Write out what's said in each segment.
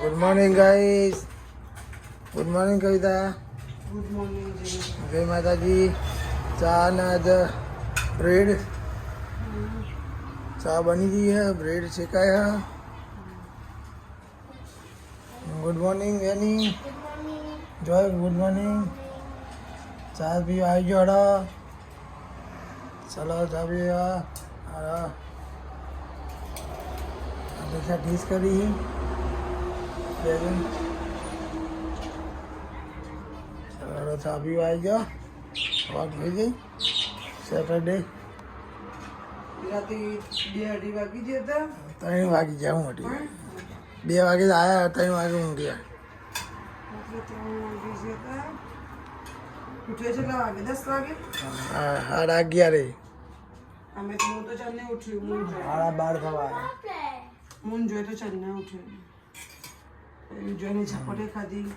Good morning guys. Good morning Kavita. Good morning. જય માતાજી. ચા ના બ્રેડ ચા બની ગઈ है, ब्रेड सेकाया है. Good morning any. Joy good morning. चा भी आई जोड़ा. चलो चा भी हमेशा टीस करी चलो चा भी आई गया. वॉक થઈ ગઈ. સેટરડે રાતે 2:30 વાગી જતા. 3 વાગી જાઉં મોટી. 2 વાગે આયા, 3 વાગે ઊંઘ્યા. ઉઠે કેટલા વાગે? 10 વાગે. 11:30. અમે તો હું તો ચાલને ઉઠ્યું. મૂન જોઈ 12:30 થવા આવ્યા. મૂન જોઈ તો ચાલને ઉઠ્યું. જોઈને ઝપટે ખાધી.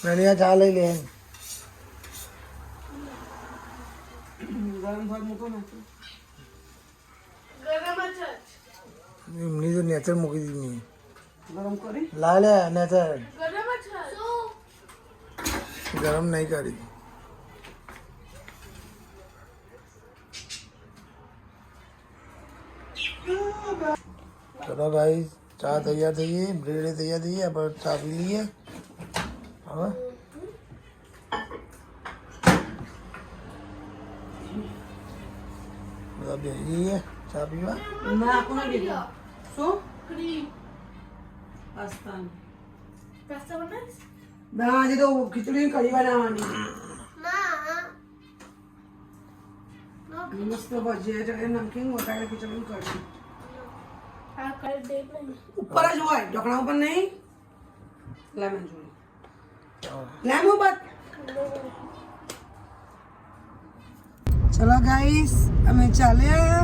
નણિયા ચા લઈ લે. ગરમ ભાત મૂકો ને. એમની તો નેચર મૂકી દીધી. ગરમ કરી લા લે નેચર. ગરમ નહીં કરી. चलो गाइस, चाय तैयार થઈ ગઈ, બ્રેડ તૈયાર થઈ ગઈ. આપણે ચા પી લઈએ. હવે બધા બેસીએ ચા પીવા. ના કોને દીધો? શું? પાસ્તા. પાસ્તા બનાવીશ? ના આજે તો ખીચડી કઢી બનાવવાની. મસ્ત ભજીયા છે, નમકીન વટાણે ખીચડી કઢી. આ કરી દે નહીં. ઉપર જ હોય, ઢોકળા ઉપર નહીં. લેમન જોડી. લેમન બાદ. ચલો ગાઈસ, અમે ચાલ્યા.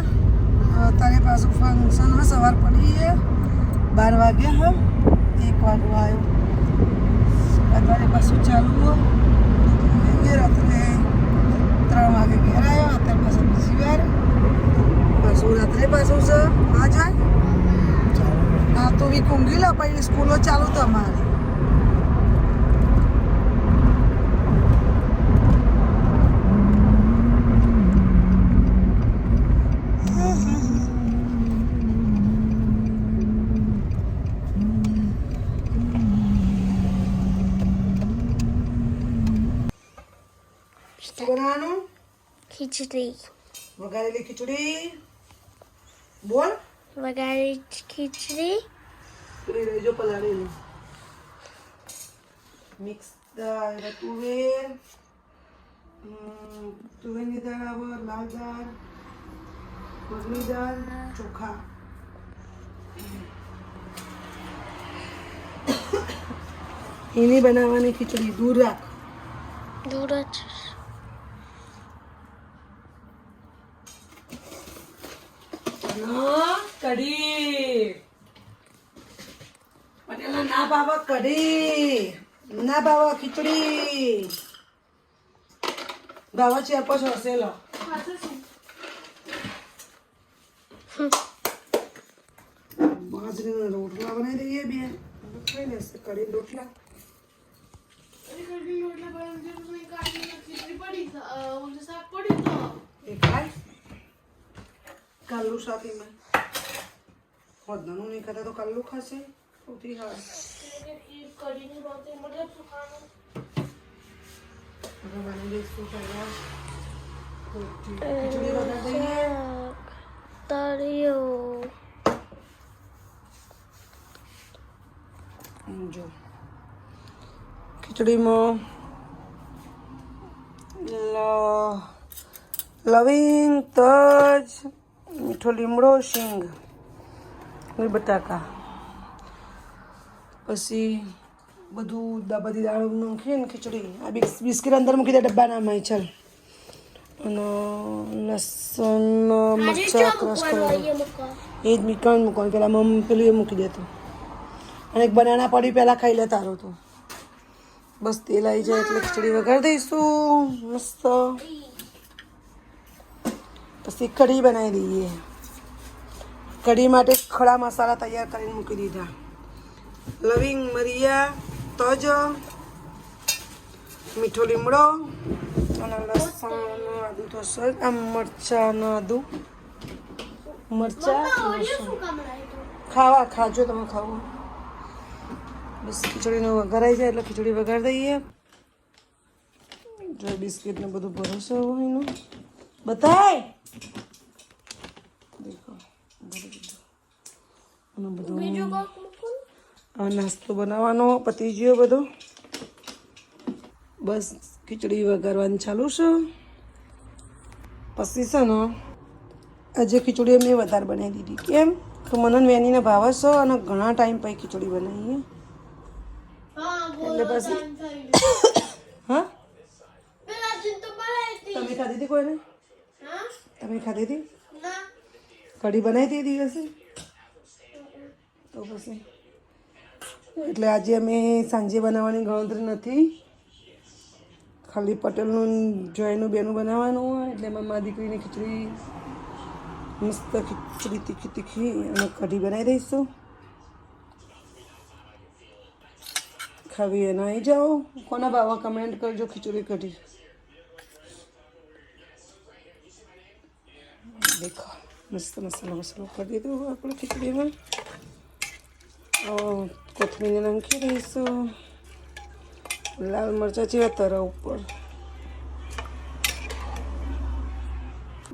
અત્યારે પાછું ફંક્શન સવાર પડીએ. 12 વાગ્યા. 1 વાગવા આવ્યો. અત્યારે પાછું ચાલુ. રાત્રે 3 વાગે ઘેર આવ્યો. અત્યારે પાછું બીજી વાર પાછું રાત્રે પાછું છે. હા જાય હા તો વી ઊંઘી લો. પછી સ્કૂલો ચાલુ તમારી. બનાવવાનું ખીચડી. વઘારેલી ખીચડી. બોલ. વઘારેલી ખીચડી. પેલી રેજો પલાળેલી. મિક્સ દાળ, તુવેર, તુવેરની દાળ આવે, લાલ દાળ, મગની દાળ, ચોખા. એની બનાવવાની ખીચડી. દૂર રાખ. દૂર જ. કઢી. પટેલા ના ભાવે કઢી, ના ભાવે ખીચડી. ભાવે છે પછી હસેલો. બાજરીના રોટલા બનાવી દઈએ. બે ખાઈ લેશે કઢી રોટલા. એ ખાય કાલું સાથે મેં hodનું નહીં ખાતા તો કાલું ખાશે. સૌથી સારું. હવે બની દઈશું પહેલા ખીચડી બનાવી દઈએ. તળિયો. જો ખીચડીમાં લવિંગ, તજ, મીઠો લીમડો, શીંગ, બટાકા, પછી બધું બધી દાળ નાખીને ખીચડી. આ બિસ્કીટ અંદર મૂકી દે ડબ્બાનામાં. ચાલ. અને લસણ મરચાં ક્રશ કરવાનું. એ જ મીઠાણ મૂકવાનું. પહેલાં મમ્મી પેલું એ મૂકી દેતું. અને એક બનાના પડી પહેલાં ખાઈ લે તારું તો. બસ તેલ આવી જાય એટલે ખીચડી વઘારી દઈશું મસ્ત. પછી કઢી બનાવી દઈએ. કઢી માટે ખડા મસાલા તૈયાર કરીને મૂકી દીધા. લવિંગ, મરિયા, તજ, મીઠો લીમડો અને લસણ, આદુ થશે. આમ મરચાં, આદુ, મરચાં, ખાવા ખાજો તમે ખાવું. બસ ખીચડીનો વઘાર આવી જાય એટલે ખીચડી વઘાર દઈએ. જો બિસ્કિટ ને બધું ભરોસો હોય એનું બતાય દેખો અને બધું આ નાસ્તો બનાવવાનો પતી ગયો બધો. બસ ખીચડી વઘારવાની ચાલુ છે. પછી છે ને આજે ખીચડી મેં વધારે બનાવી દીધી. કેમ તો મને વેનીને ભાવે છે અને ઘણા ટાઈમ પછી ખીચડી બનાવીએ એટલે પછી હા તમે ખાધી હતી કોઈને? તમે ખાધી હતી? કઢી બનાવી હતી દિવસે તો પછી એટલે આજે અમે સાંજે બનાવવાની ગણતરી નથી. ખાલી પટેલનું જોઈનું બેનું બનાવવાનું હોય એટલે મારા દીકરીને ખીચડી મસ્ત ખીચડી તીખી તીખી અને કઢી બનાવી દઈશું. ખાવી એને આવી જાઓ. કોના ભાવા કમેન્ટ કરજો ખીચડી કઢી. દેખો મસ્ત મસાલો કરી દીધું આપણે ખીચડીમાં. કોથમીર નાખી દઈશું. લાલ મરચાં જેવા તરા ઉપર.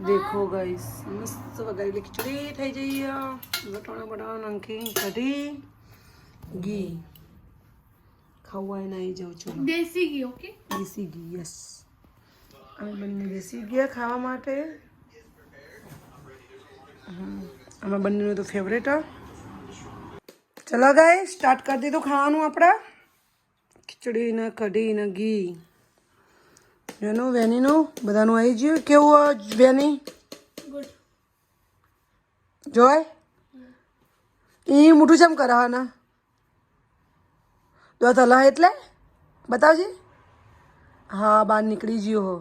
દેખો ગાઈસ મસ્ત વઘારેલી ખીચડી થઈ જઈએ. વટાણા બટાણા નાખી કઢી ઘી ખાવા એને આવી જાઉં છું. દેશી ઘી. ઓકે, દેશી ઘી. યસ, અમે બંને દેશી ઘી ખાવા માટે. આમાં બંનેનું તો ફેવરેટ. ચલો ગાય સ્ટાર્ટ કરી દીધું ખાવાનું આપણે. ખીચડી ને કઢી ને ઘી એનું વેનીનું બધાનું આવી ગયું. કેવું વેની જોય એ મોટું ચમ કરાવવાના દો હલા એટલે બતાવજે. હા બહાર નીકળી ગયો હો.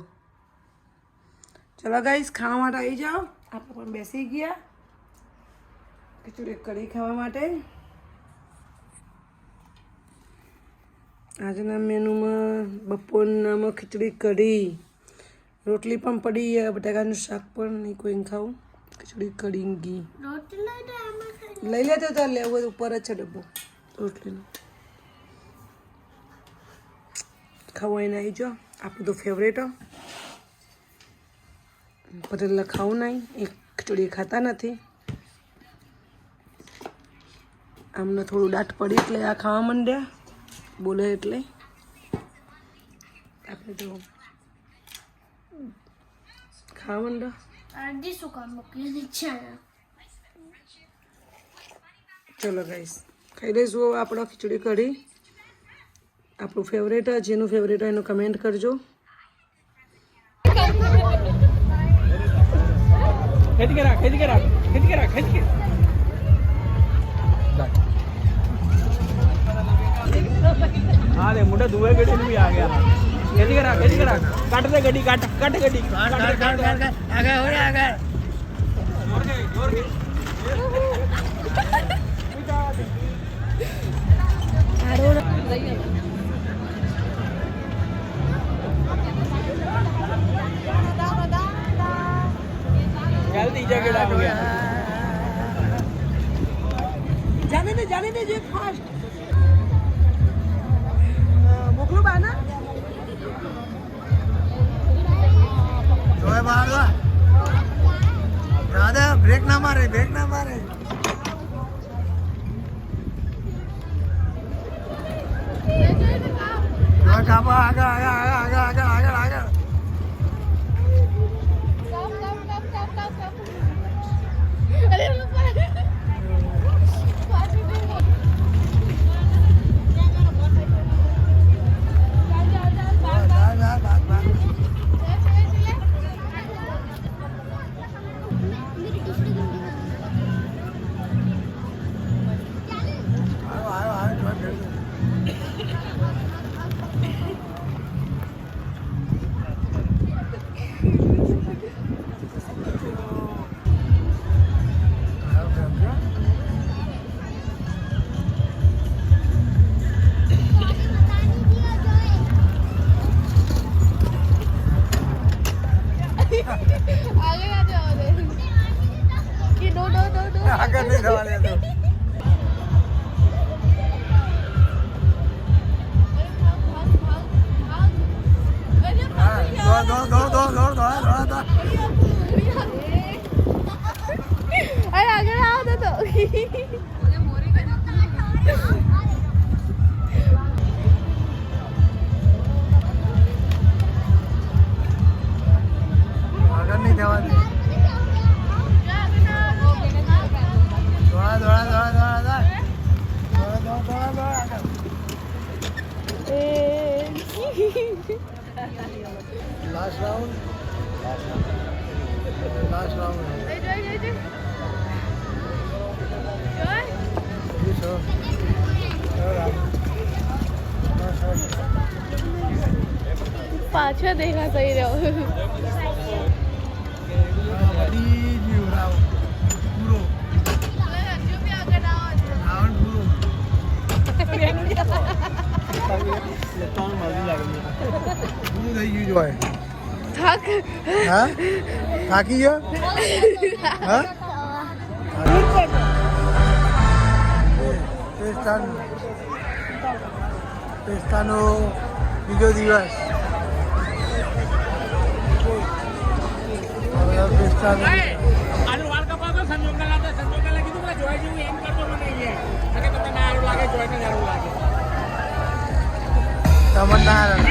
ચલો ગાઈસ ખાવા માટે આવી જાઓ. આપણે પણ બેસી ગયા ખીચડી કઢી ખાવા માટે. આજના મેનુમાં બપોરનામાં ખીચડી કઢી, રોટલી પણ પડી, બટાકાનું શાક પણ નહીં કોઈ ખાવું. ખીચડી કઢી ઘી લઈ લેતો તો લેવું ઉપર જ છે ડબ્બો રોટલીનો. ખાવું એને આવી જાઓ. આપણું તો ફેવરેટ. પટેલ ખાવું નહીં, એક ખીચડી ખાતા નથી. આમને થોડું દાટ પડી એટલે આ ખાવા માંડ્યા બોલે એટલે. આપણે તો ખાવા માંડો. ચલો ગાઈસ ખાઈ લઈશું હવે આપણો ખીચડી કઢી. આપણું ફેવરેટ, જેનું ફેવરેટ હોય એનું કમેન્ટ કરજો. हाँ दे मुंडा दुबई गड्डी भी आ गया. खेती करा काट दे गड्डी काट गड्डी आगे हो रहा आगे जोर के जल्दी जगह आ गया. जाने दे जे फास्ट મોકલું બાના જોય બહાર દાદા બ્રેક ના મારે કાપા આગળ આગળ નહીં થવા દેતો. અરે આગળ આવો તો આગળ નહીં થવા દે. દોડા. Last round. પાછો દેખા થઈ રહ્યો પૂરો રાઉન્ડ પૂરો. પૂરું થઈ ગયું હોય. થાક હા થાકી ગયો. હા પેસ્તાનો બીજો દિવસ. પેસ્તાનો આનું વાળ કપાવતો સંજોગલા કીધું પેલા જોઈ જેવું એમ કરતો મને એ કે તમને ના સારું લાગે જોઈને સારું લાગે. તમને ના આવે.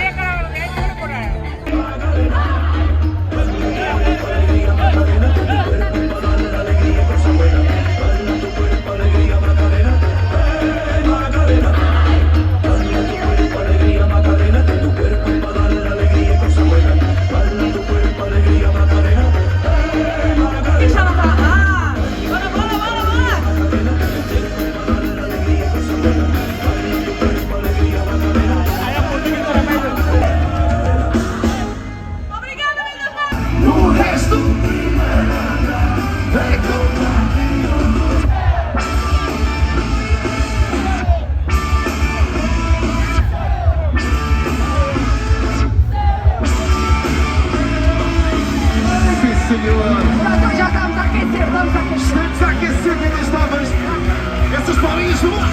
Essas bolinhas vão lá!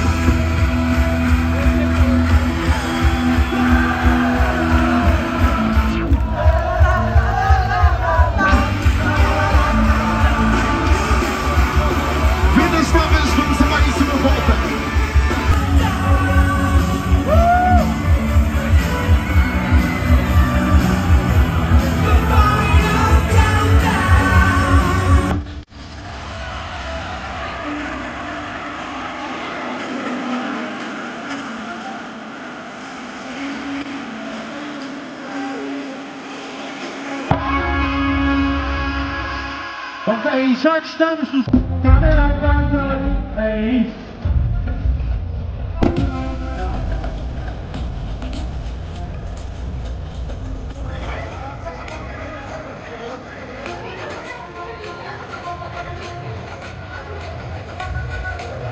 Vidas novas, vamos a mais uma volta! Ok, já estamos no... É isso.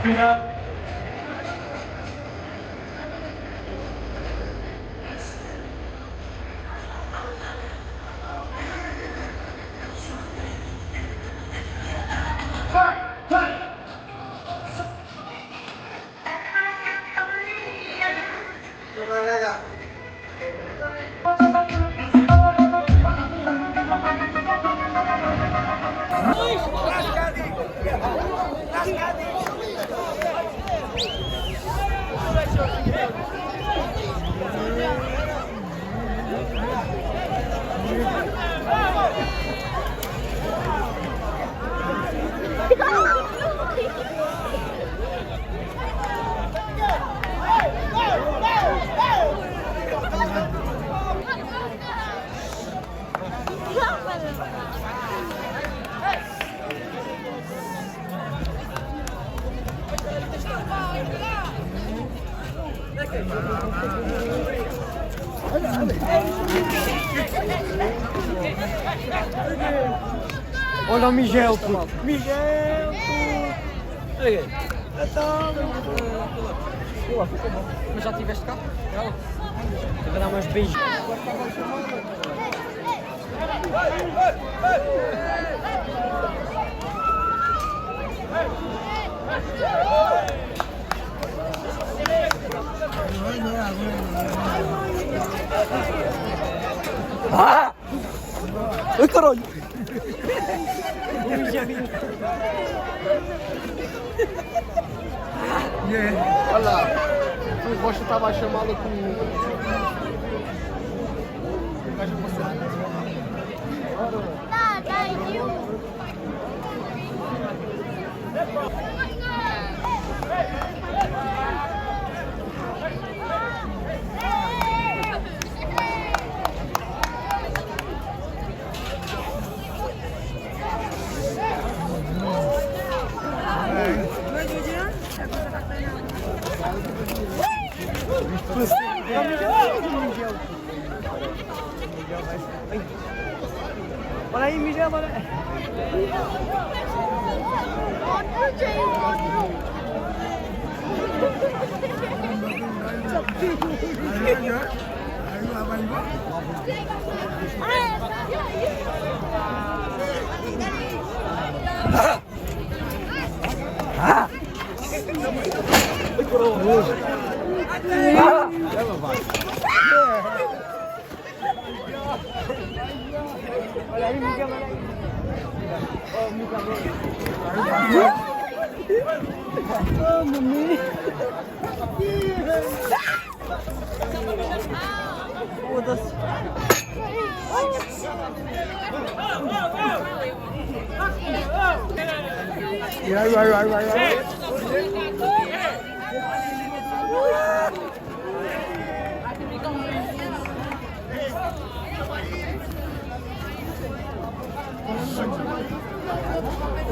Final. Olha o Miguel, puto. Miguel, puto. Olha aqui. Mas já tiveste cá? Ela? Eu vou dar mais beijos. Hey! Olha lá, o Rocha tava chamado com. Olha aí, Miguel, olha. Olha aí, Miguel, olha aí. Oh, Miguel. Oh, mami. Foda-se. Vai.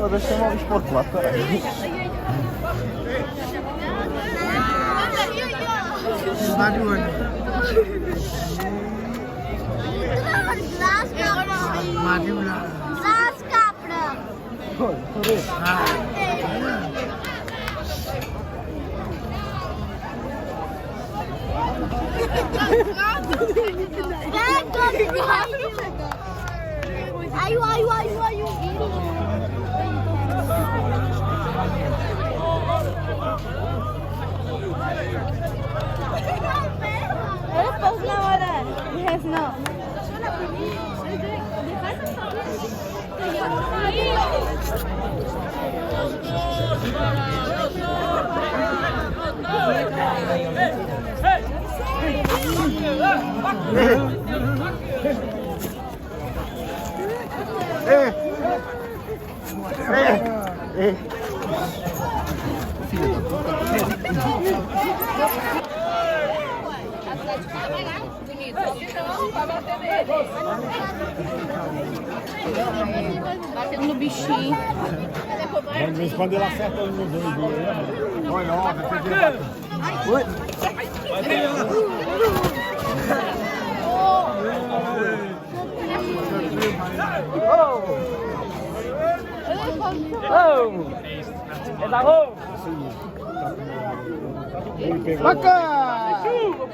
Deixa eu chamar o esporte lá, caralho. Ayo. Eres post ahora. Yes, no. No bichinho. De vez em quando ele acerta no doido. Olha, ó, vai ter direto. Oi. Oh! É da rua! Bacana!